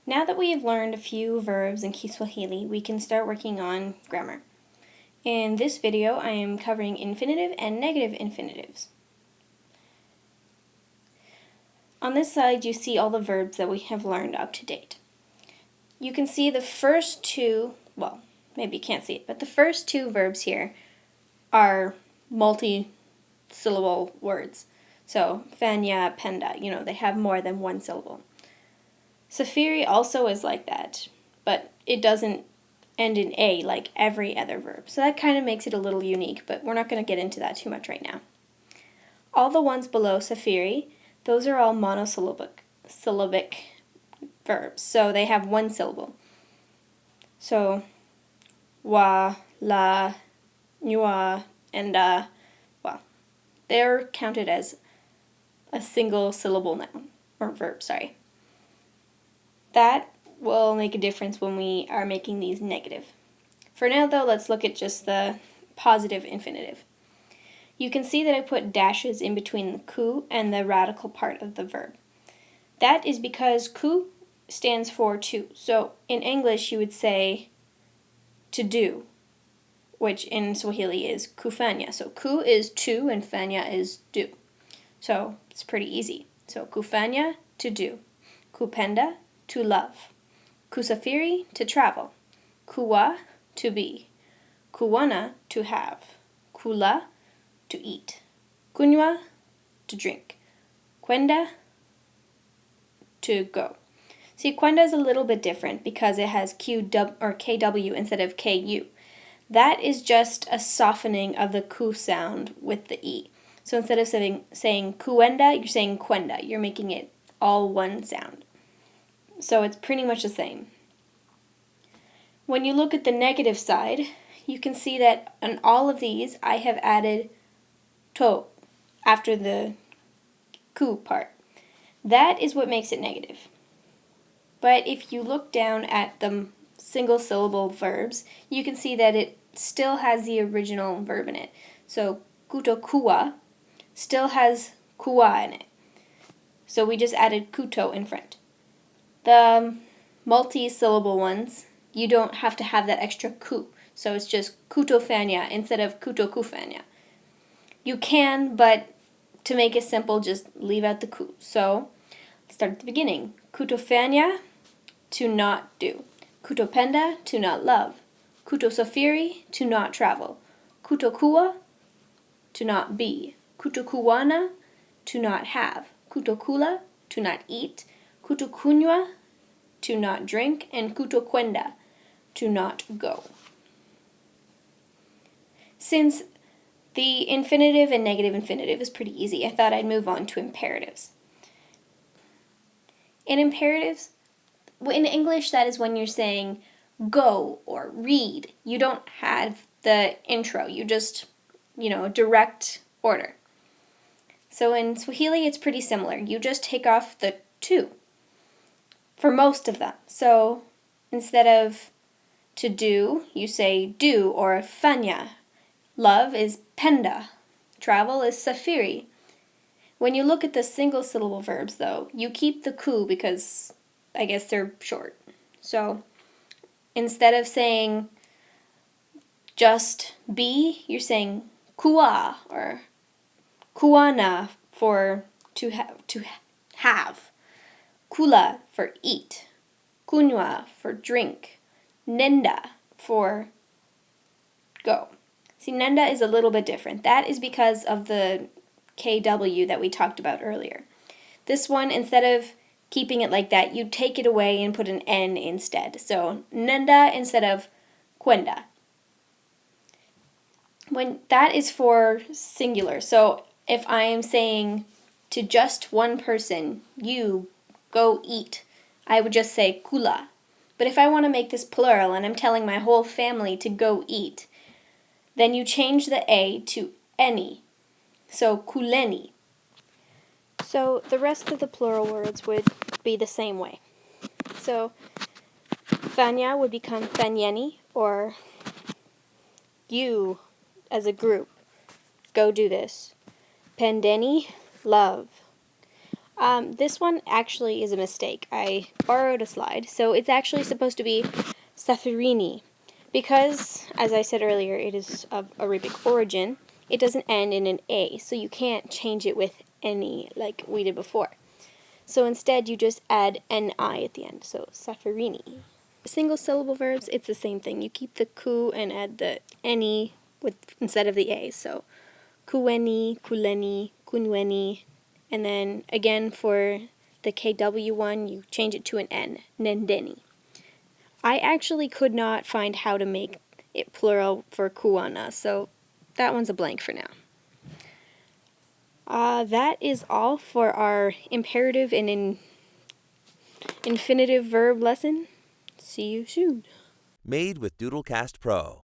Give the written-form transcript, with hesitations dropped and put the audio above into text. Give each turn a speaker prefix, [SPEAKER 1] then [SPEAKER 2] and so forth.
[SPEAKER 1] Now that we have learned a few verbs in Kiswahili, we can start working on grammar. In this video, I am covering infinitive and negative infinitives. On this side, you see all the verbs that we have learned up to date. You can see the first two, well, maybe you can't see it, but the first two verbs here are multi-syllable words. So, fanya, penda, they have more than one syllable. Safiri also is like that, but it doesn't end in A like every other verb. So that kind of makes it a little unique, but we're not going to get into that too much right now. All the ones below safiri, those are all monosyllabic verbs, so they have one syllable. So, wa, la, nyua, and well, they're counted as a single syllable noun, or verb, sorry. That will make a difference when we are making these negative. For now, though, let's look at just the positive infinitive. You can see that I put dashes in between the ku and the radical part of the verb. That is because ku stands for to. So in English, you would say to do, which in Swahili is kufanya. So ku is to and fanya is do. So it's pretty easy. So kufanya, to do. Kupenda, to love. Kusafiri, to travel. Kuwa, to be. Kuwana, to have. Kula, to eat. Kunywa, to drink. Kwenda, to go. See, kwenda is a little bit different because it has KW instead of KU. That is just a softening of the ku sound with the E. So instead of saying kuenda, you're saying kwenda. You're making it all one sound. So it's pretty much the same. When you look at the negative side, you can see that on all of these, I have added to after the ku part. That is what makes it negative. But if you look down at the single syllable verbs, you can see that it still has the original verb in it. So kutokuwa still has kuwa in it. So we just added kuto in front. The multi-syllable ones, you don't have to have that extra ku. So it's just kutofanya instead of kutokufanya. You can, but to make it simple, just leave out the ku. So let's start at the beginning. Kutofanya, to not do. Kutopenda, to not love. Kutosafiri, to not travel. Kutokuwa, to not be. Kutokuwana, to not have. Kutokula, to not eat. Kutokunywa, to not drink. And kutokwenda, to not go. Since the infinitive and negative infinitive is pretty easy, I thought I'd move on to imperatives. In imperatives, in English, that is when you're saying go or read. You don't have the intro. You just, direct order. So in Swahili, it's pretty similar. You just take off the to for most of them. So instead of to do, you say do or fanya. Love is penda. Travel is safiri. When you look at the single syllable verbs, though, you keep the ku because I guess they're short. So instead of saying just be, you're saying kuwa or kuana for to have. Kula for eat. Kunywa for drink. Nenda for go. See, nenda is a little bit different. That is because of the KW that we talked about earlier. This one, instead of keeping it like that, you take it away and put an N instead. So, nenda instead of kwenda. When that is for singular. So, if I am saying to just one person, you go eat, I would just say kula. But if I want to make this plural and I'm telling my whole family to go eat, then you change the A to any. So kuleni. So the rest of the plural words would be the same way. So fanya would become fanyeni, or you as a group, go do this. Pendeni, love. This one actually is a mistake. I borrowed a slide, so it's actually supposed to be safarini. Because, as I said earlier, it is of Arabic origin, it doesn't end in an A, so you can't change it with any like we did before. So instead, you just add ni at the end, so safarini. Single syllable verbs, it's the same thing. You keep the ku and add the any instead of the A, so kuweni, kuleni, kunweni, and then again for the KW one, you change it to an N, nendeni. I actually could not find how to make it plural for kuana, so that one's a blank for now. That is all for our imperative and infinitive verb lesson. See you soon.
[SPEAKER 2] Made with Doodlecast Pro.